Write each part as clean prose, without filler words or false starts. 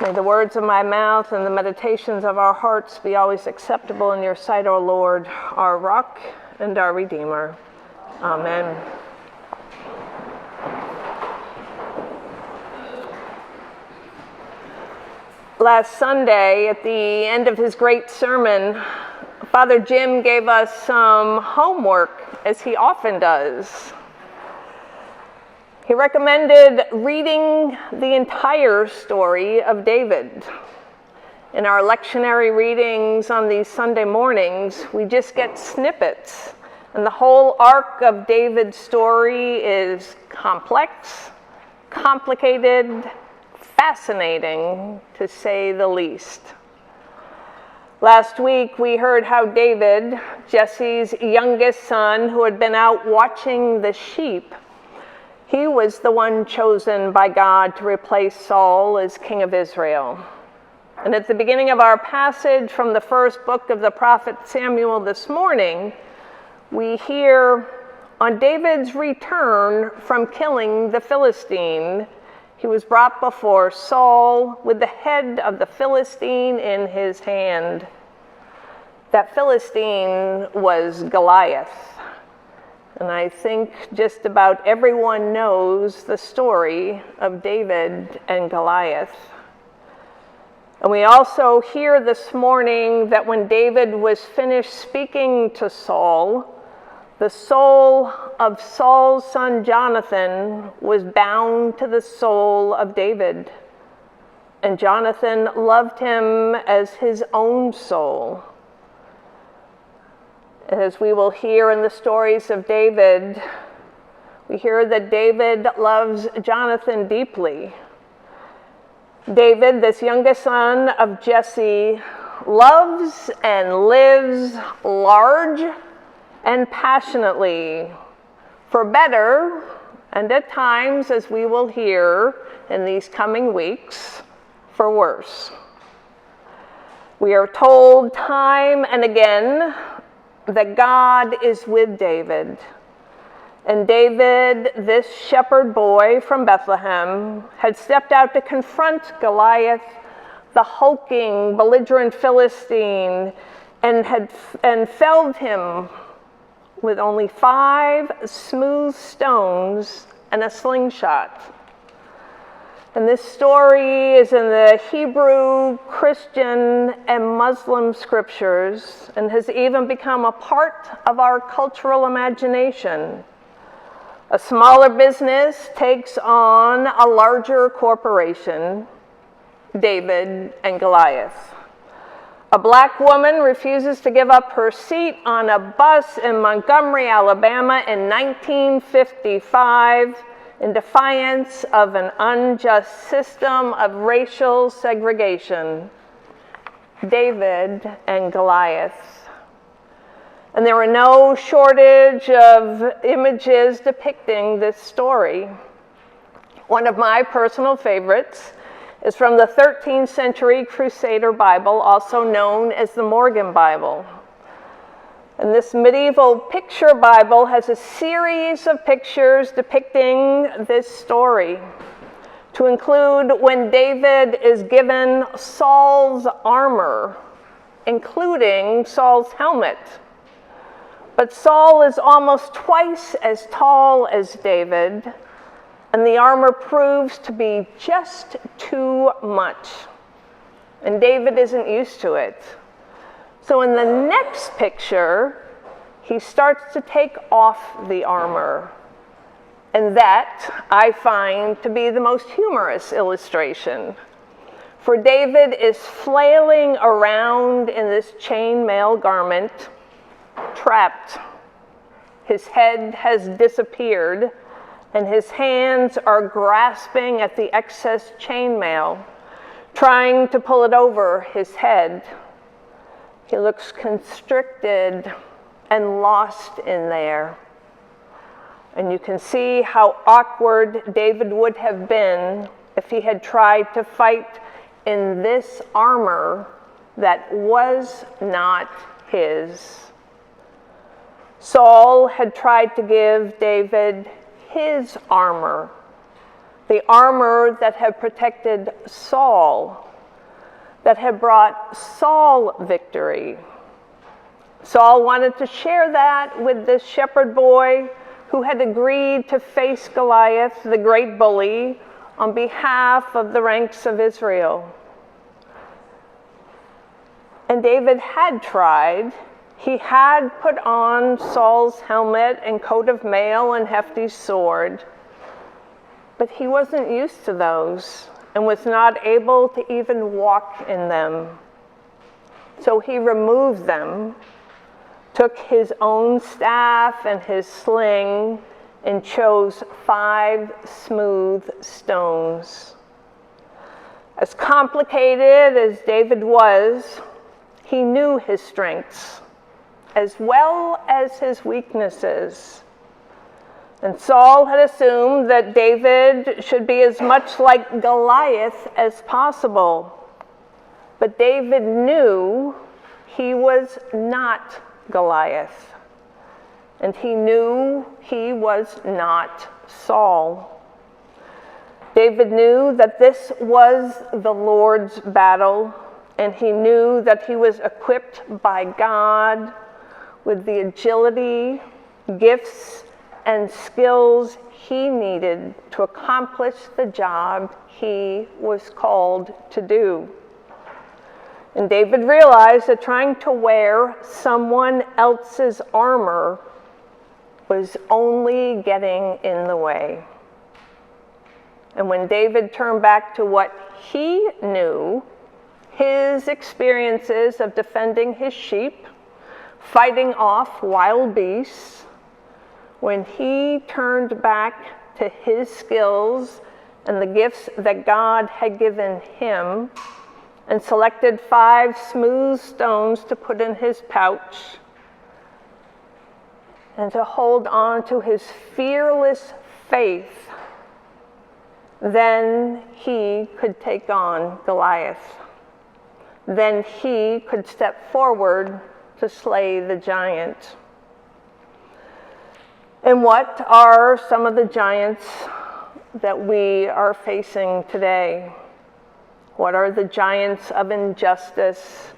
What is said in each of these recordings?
May the words of my mouth and the meditations of our hearts be always acceptable in your sight, O Lord, our rock and our Redeemer. Amen. Last Sunday, at the end of his great sermon, Father Jim gave us some homework, as he often does. He recommended reading the entire story of David. In our lectionary readings on these Sunday mornings, we just get snippets, and the whole arc of David's story is complex, complicated, fascinating, to say the least. Last week, we heard how David, Jesse's youngest son, who had been out watching the sheep, he was the one chosen by God to replace Saul as king of Israel. And at the beginning of our passage from the first book of the prophet Samuel this morning, we hear on David's return from killing the Philistine, he was brought before Saul with the head of the Philistine in his hand. That Philistine was Goliath. And I think just about everyone knows the story of David and Goliath. And we also hear this morning that when David was finished speaking to Saul, the soul of Saul's son Jonathan was bound to the soul of David. And Jonathan loved him as his own soul. As we will hear in the stories of David, we hear that David loves Jonathan deeply. David, this youngest son of Jesse, loves and lives large and passionately, for better, and at times, as we will hear in these coming weeks, for worse. We are told time and again that God is with David. And David, this shepherd boy from Bethlehem, had stepped out to confront Goliath, the hulking, belligerent Philistine, and felled him with only 5 smooth stones and a slingshot. And this story is in the Hebrew, Christian, and Muslim scriptures and has even become a part of our cultural imagination. A smaller business takes on a larger corporation, David and Goliath. A black woman refuses to give up her seat on a bus in Montgomery, Alabama in 1955 in defiance of an unjust system of racial segregation. David and Goliath. And there were no shortage of images depicting this story. One of my personal favorites is from the 13th century Crusader Bible, also known as the Morgan Bible. And this medieval picture Bible has a series of pictures depicting this story, to include when David is given Saul's armor, including Saul's helmet. But Saul is almost twice as tall as David, and the armor proves to be just too much. And David isn't used to it. So in the next picture, he starts to take off the armor. And that I find to be the most humorous illustration. For David is flailing around in this chainmail garment, trapped. His head has disappeared, and his hands are grasping at the excess chainmail, trying to pull it over his head. He looks constricted and lost in there. And you can see how awkward David would have been if he had tried to fight in this armor that was not his. Saul had tried to give David his armor, the armor that had protected Saul, that had brought Saul victory. Saul wanted to share that with this shepherd boy who had agreed to face Goliath, the great bully, on behalf of the ranks of Israel. And David had tried. He had put on Saul's helmet and coat of mail and hefty sword, but he wasn't used to those and was not able to even walk in them. So he removed them, took his own staff and his sling, and chose 5 smooth stones. As complicated as David was, he knew his strengths as well as his weaknesses. And Saul had assumed that David should be as much like Goliath as possible. But David knew he was not Goliath. And he knew he was not Saul. David knew that this was the Lord's battle, and he knew that he was equipped by God with the agility, gifts, and skills he needed to accomplish the job he was called to do. And David realized that trying to wear someone else's armor was only getting in the way. And when David turned back to what he knew, his experiences of defending his sheep, fighting off wild beasts, when he turned back to his skills and the gifts that God had given him, and selected 5 smooth stones to put in his pouch, and to hold on to his fearless faith, then he could take on Goliath. Then he could step forward to slay the giant. And what are some of the giants that we are facing today? What are the giants of injustice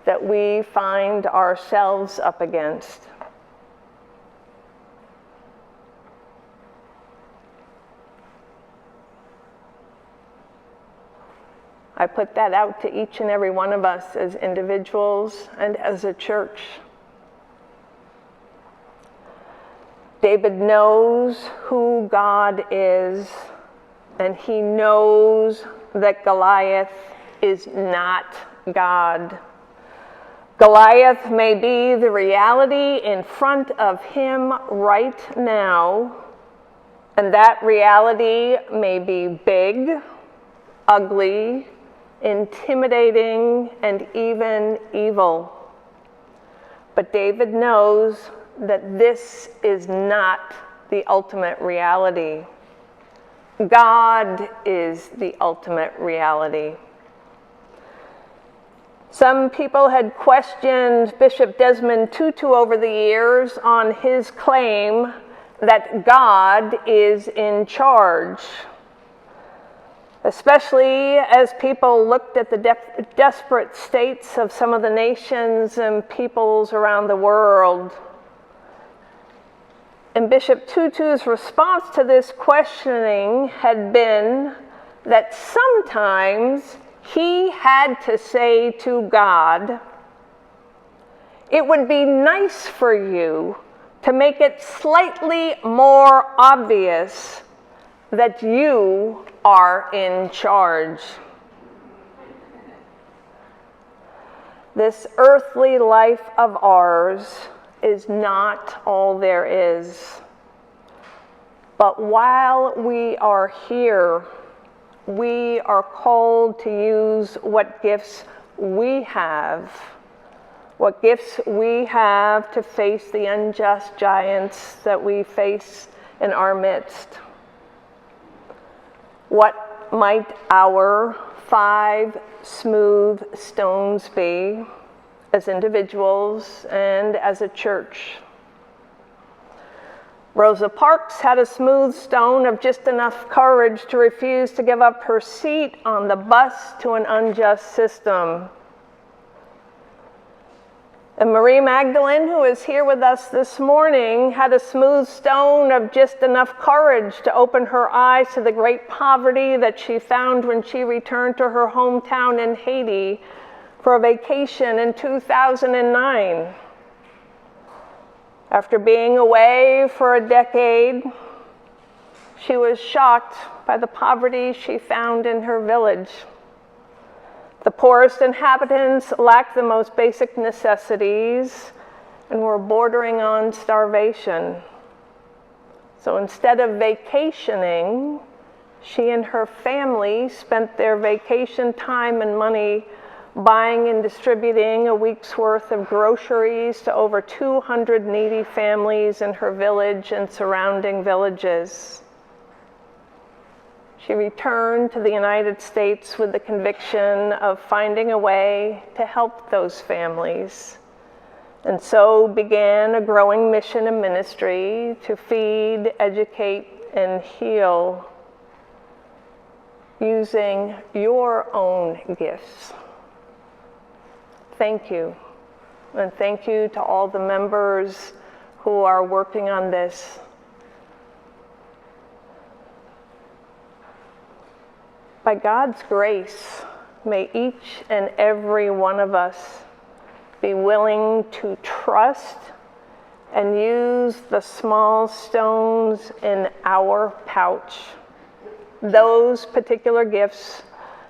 that we find ourselves up against? I put that out to each and every one of us as individuals and as a church. David knows who God is, and he knows that Goliath is not God. Goliath may be the reality in front of him right now, and that reality may be big, ugly, intimidating, and even evil. But David knows that this is not the ultimate reality. God is the ultimate reality. Some people had questioned Bishop Desmond Tutu over the years on his claim that God is in charge, especially as people looked at the desperate states of some of the nations and peoples around the world. And Bishop Tutu's response to this questioning had been that sometimes he had to say to God, "It would be nice for you to make it slightly more obvious that you are in charge." This earthly life of ours is not all there is. But while we are here, we are called to use what gifts we have to face the unjust giants that we face in our midst. What might our 5 smooth stones be as individuals and as a church? Rosa Parks had a smooth stone of just enough courage to refuse to give up her seat on the bus to an unjust system. And Marie Magdalene, who is here with us this morning, had a smooth stone of just enough courage to open her eyes to the great poverty that she found when she returned to her hometown in Haiti for a vacation in 2009. After being away for a decade, she was shocked by the poverty she found in her village. The poorest inhabitants lacked the most basic necessities and were bordering on starvation. So instead of vacationing, she and her family spent their vacation time and money buying and distributing a week's worth of groceries to over 200 needy families in her village and surrounding villages. She returned to the United States with the conviction of finding a way to help those families, and so began a growing mission and ministry to feed, educate, and heal using your own gifts. Thank you, and thank you to all the members who are working on this. By God's grace, may each and every one of us be willing to trust and use the small stones in our pouch, those particular gifts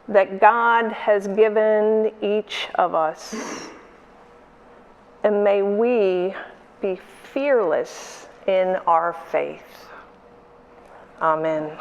that God has given each of us. And may we be fearless in our faith. Amen.